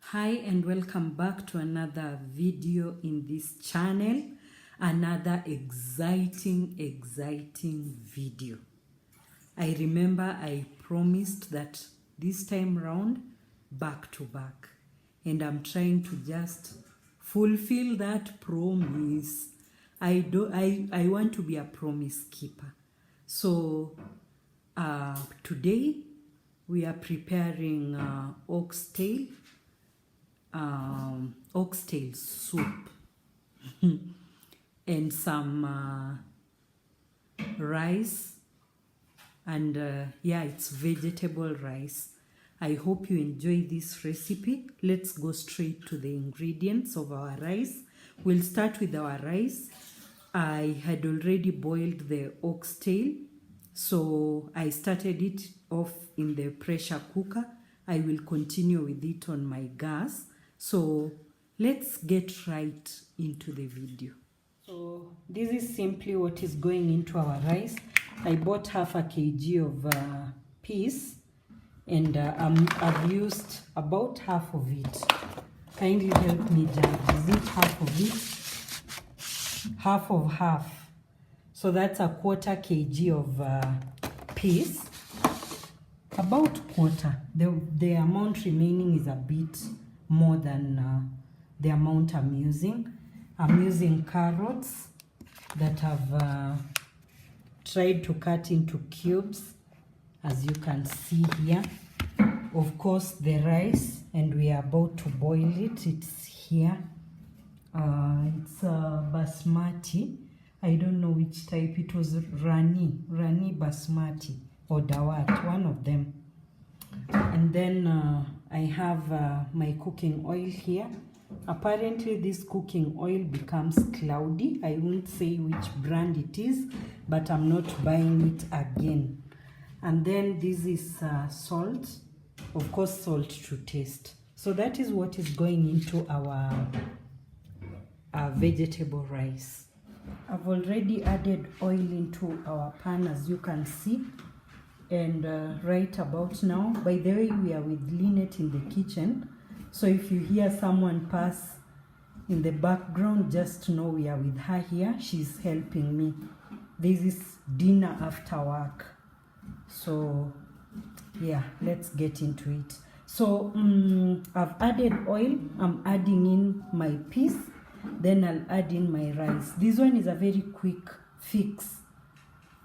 Hi and welcome back to another video in this channel. Another exciting video. I remember I promised that this time round back to back, and I'm trying to just fulfill that promise. I want to be a promise keeper. So today we are preparing oxtail soup and some rice, and it's vegetable rice. I hope you enjoy this recipe. Let's go straight to the ingredients of our rice. We'll start with our rice. I had already boiled the oxtail, so I started it off in the pressure cooker. I will continue with it on my gas. So let's get right into the video. So this is simply what is going into our rice. I bought half a kg of peas, and I've used about half of it. Kindly help me judge. Is it half of it? Half of half. So that's a quarter kg of peas. About quarter. The amount remaining is a bit more than the amount I'm using. I'm using carrots that I've tried to cut into cubes, as you can see here. Of course, the rice, and we are about to boil it. It's here. It's basmati. I don't know which type. It was Rani basmati or Dawat, one of them. And then I have my cooking oil here. Apparently this cooking oil becomes cloudy. I won't say which brand it is, but I'm not buying it again. And then this is salt, of course salt to taste. So that is what is going into our vegetable rice. I've already added oil into our pan, as you can see. And right about now, by the way, we are with Lynette in the kitchen. So if you hear someone pass in the background, just know we are with her here. She's helping me. This is dinner after work. So yeah, let's get into it. So I've added oil. I'm adding in my peas. Then I'll add in my rice. This one is a very quick fix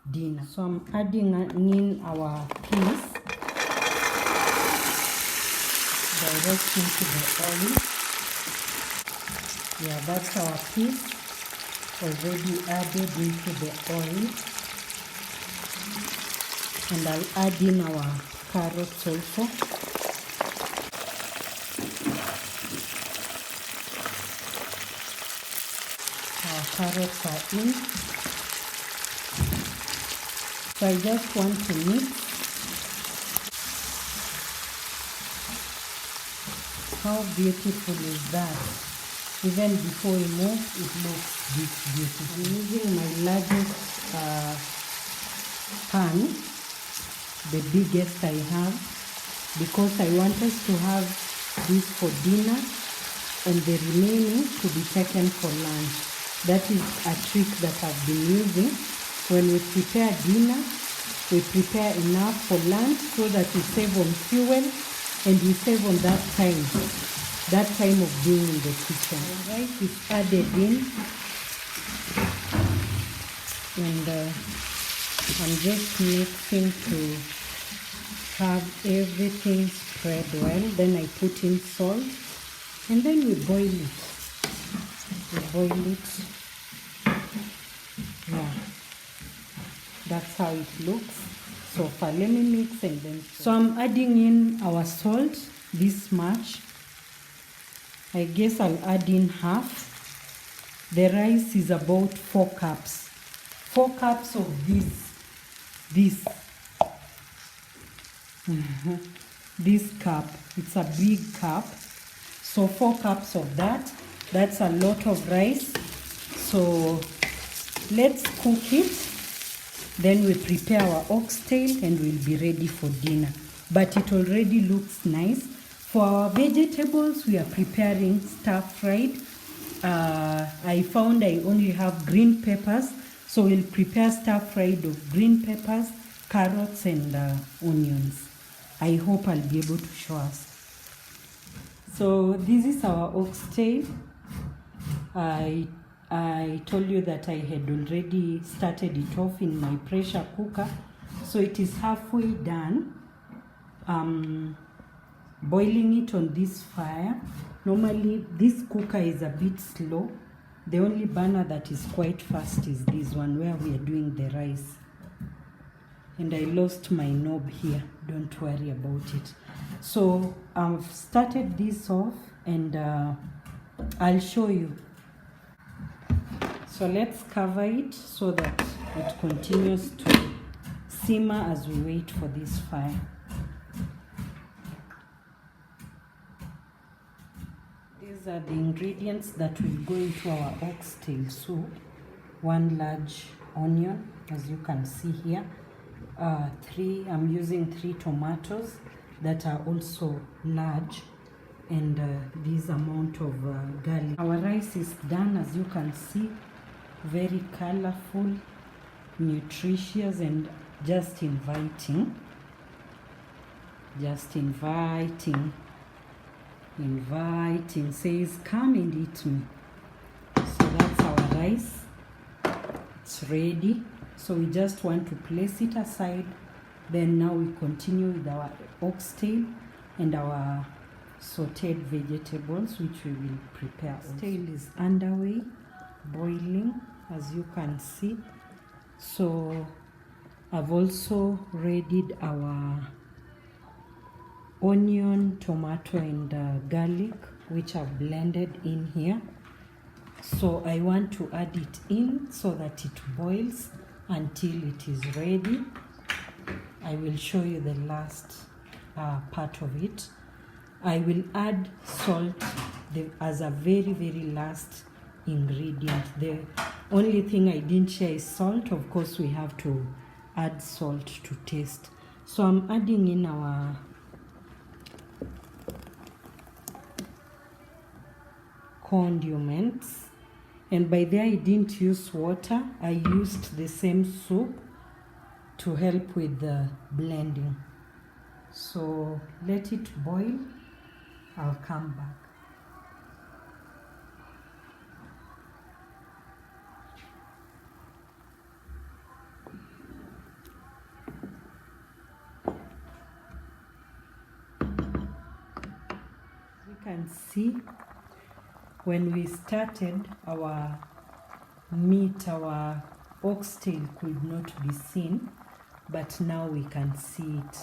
dinner. So I'm adding in our peas direct into the oil. Yeah, that's our peas already added into the oil. And I'll add in our carrots also. Our carrots are in. So I just want to mix. How beautiful is that? Even before we move, it looks this beautiful. I'm using my largest pan, the biggest I have, because I want us to have this for dinner and the remaining to be taken for lunch. That is a trick that I've been using. When we prepare dinner, we prepare enough for lunch so that we save on fuel and we save on that time of being in the kitchen. The rice is added in, and I'm just mixing to have everything spread well. Then I put in salt, and then we boil it. Yeah. That's how it looks. So far, let me mix and then. So I'm adding in our salt, this much. I guess I'll add in half. The rice is about 4 cups. 4 cups of this cup. It's a big cup. So 4 cups of that. That's a lot of rice. So let's cook it. Then we prepare our oxtail and we'll be ready for dinner. But it already looks nice. For our vegetables, we are preparing stir-fried. I found I only have green peppers, so we'll prepare stir-fried of green peppers, carrots, and onions. I hope I'll be able to show us. So this is our oxtail. I told you that I had already started it off in my pressure cooker, so it is halfway done. Boiling it on this fire. Normally this cooker is a bit slow. The only burner that is quite fast is this one where we are doing the rice. And I lost my knob here, don't worry about it. So I've started this off and I'll show you. So let's cover it so that it continues to simmer as we wait for this fire. These are the ingredients that will go into our oxtail soup. 1 large onion, as you can see here. I'm using 3 tomatoes that are also large, and this amount of garlic. Our rice is done, as you can see. Very colorful, nutritious, and just inviting. Just inviting. Inviting, says come and eat me. So that's our rice. It's ready. So we just want to place it aside. Then now we continue with our oxtail and our sauteed vegetables, which we will prepare. Oxtail is underway, boiling, as you can see. So I've also readied our onion, tomato, and garlic, which I've blended in here. So I want to add it in so that it boils until it is ready. I will show you the last part of it. I will add salt as a very last ingredient. The only thing I didn't share is salt. Of course, we have to add salt to taste. So I'm adding in our condiments, and by there I didn't use water. I used the same soup to help with the blending. So let it boil. I'll come back. You can see when we started, our meat, our oxtail could not be seen, but now we can see it.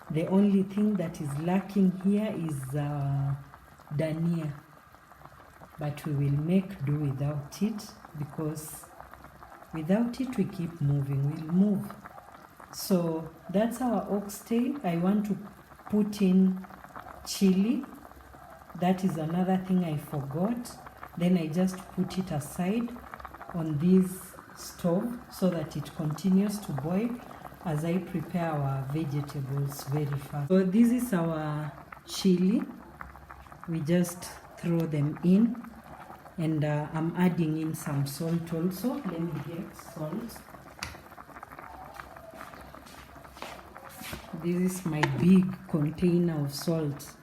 The only thing that is lacking here is dania, but we will make do without it, because without it we keep moving, we'll move. So that's our oxtail. I want to put in chili. That is another thing I forgot. Then I just put it aside on this stove so that it continues to boil as I prepare our vegetables very fast. So this is our chili. We just throw them in, and I'm adding in some salt also. Let me get salt. This is my big container of salt.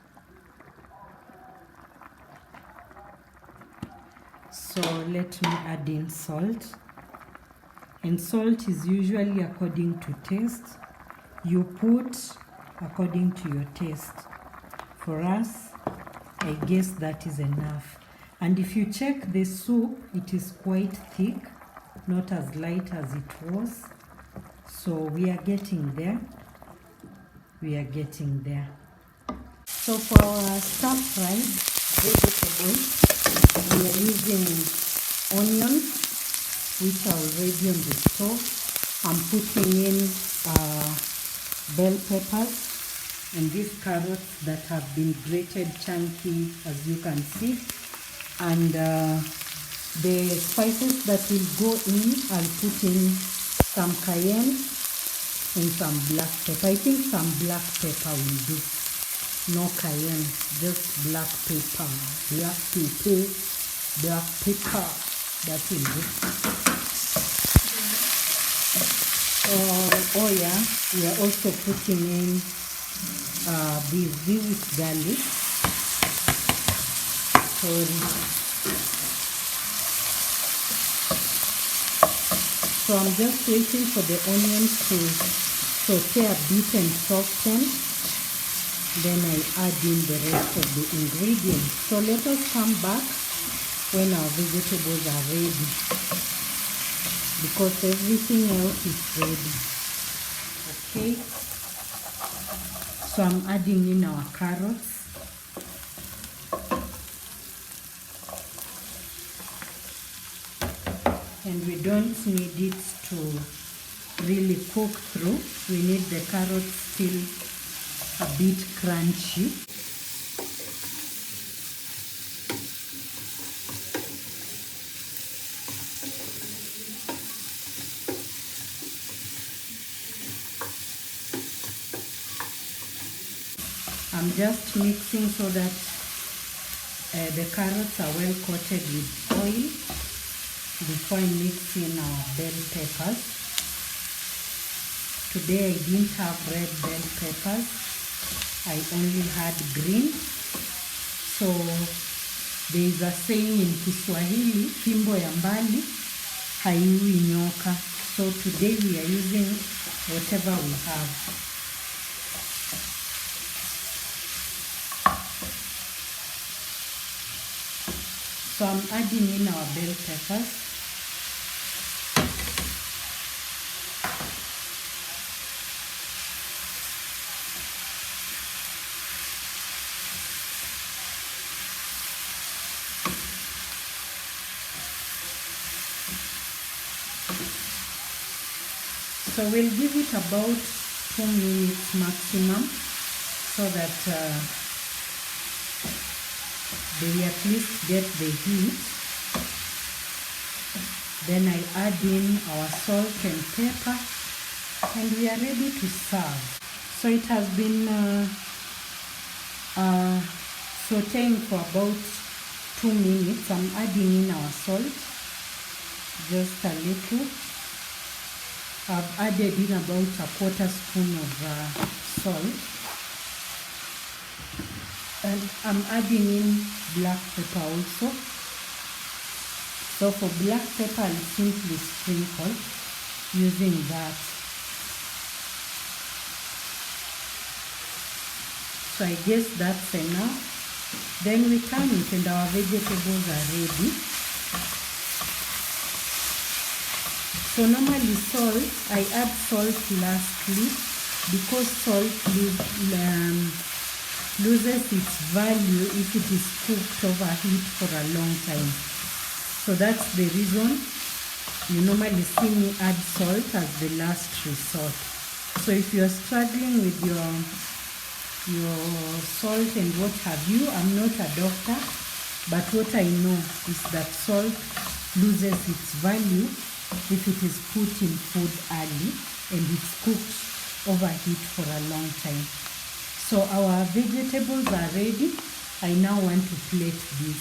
So let me add in salt. And salt is usually according to taste. You put according to your taste. For us, I guess that is enough. And if you check the soup, it is quite thick, not as light as it was. So we are getting there. We are getting there. So for our stir-fried vegetables, we are using onions, which are already on the stove. I'm putting in bell peppers and these carrots that have been grated chunky, as you can see. And the spices that will go in, I'll put in some cayenne and some black pepper. I think some black pepper will do. no cayenne, just black pepper. That will do. Oh yeah, we are also putting in this is garlic. So I'm just waiting for the onions to saute a bit and soften. Then I add in the rest of the ingredients. So let us come back when our vegetables are ready, because everything else is ready. Okay. So I'm adding in our carrots. And we don't need it to really cook through. We need the carrots still a bit crunchy. I'm just mixing so that the carrots are well coated with oil before I mix in our bell peppers. Today I didn't have red bell peppers, I only had green. So there is a saying in Kiswahili, fimbo ya mbali haiui nyoka. So today we are using whatever we have. So I'm adding in our bell peppers. So we'll give it about 2 minutes maximum, so that they at least get the heat. Then I add in our salt and pepper, and we are ready to serve. So it has been sauteing for about 2 minutes. I'm adding in our salt, just a little. I've added in about a 1/4 spoon of salt, and I'm adding in black pepper also. So for black pepper, I'll simply sprinkle using that. So I guess that's enough. Then we turn it and our vegetables are ready. So normally salt, I add salt lastly, because salt loses its value if it is cooked over heat for a long time. So that's the reason you normally see me add salt as the last resort. So if you're struggling with your salt and what have you, I'm not a doctor, but what I know is that salt loses its value if it is put in food early and it's cooked over heat for a long time. So our vegetables are ready. I now want to plate this.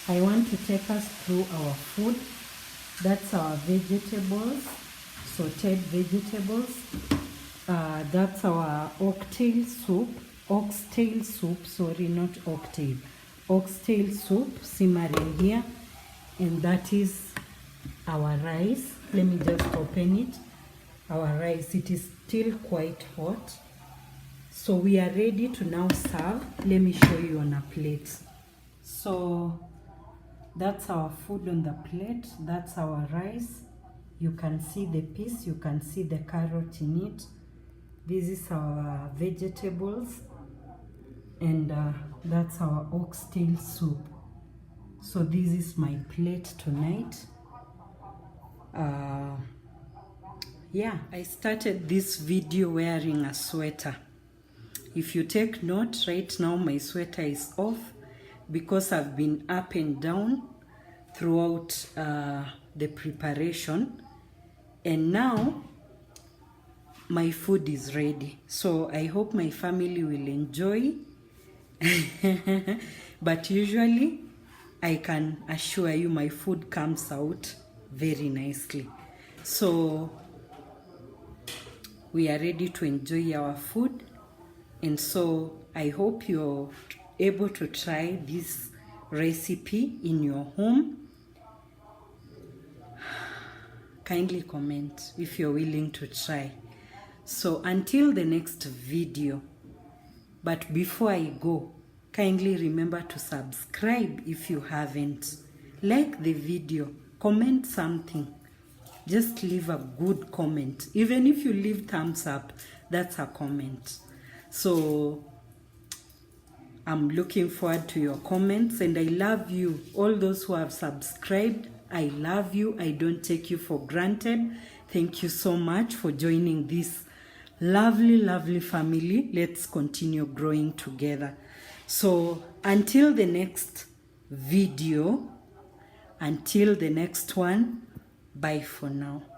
I want to take us through our food. That's our vegetables, sauteed vegetables. That's our oxtail soup, sorry, not octave. Oxtail soup simmering here, and that is our rice. Let me just open it. Our rice, it is still quite hot. So we are ready to now serve. Let me show you on a plate. So that's our food on the plate. That's our rice. You can see the piece, you can see the carrot in it. This is our vegetables, and that's our oxtail soup. So this is my plate tonight. Yeah, I started this video wearing a sweater. If you take note, right now my sweater is off because I've been up and down throughout the preparation. And now my food is ready. So I hope my family will enjoy. But usually I can assure you my food comes out very nicely. So we are ready to enjoy our food, and so I hope you're able to try this recipe in your home. Kindly comment if you're willing to try. So until the next video, but before I go, kindly remember to subscribe if you haven't. Like the video, comment something. Just leave a good comment. Even if you leave thumbs up, that's a comment. So I'm looking forward to your comments, and I love you. All those who have subscribed, I love you. I don't take you for granted. Thank you so much for joining this lovely family. Let's continue growing together. So until the next video, until the next one, bye for now.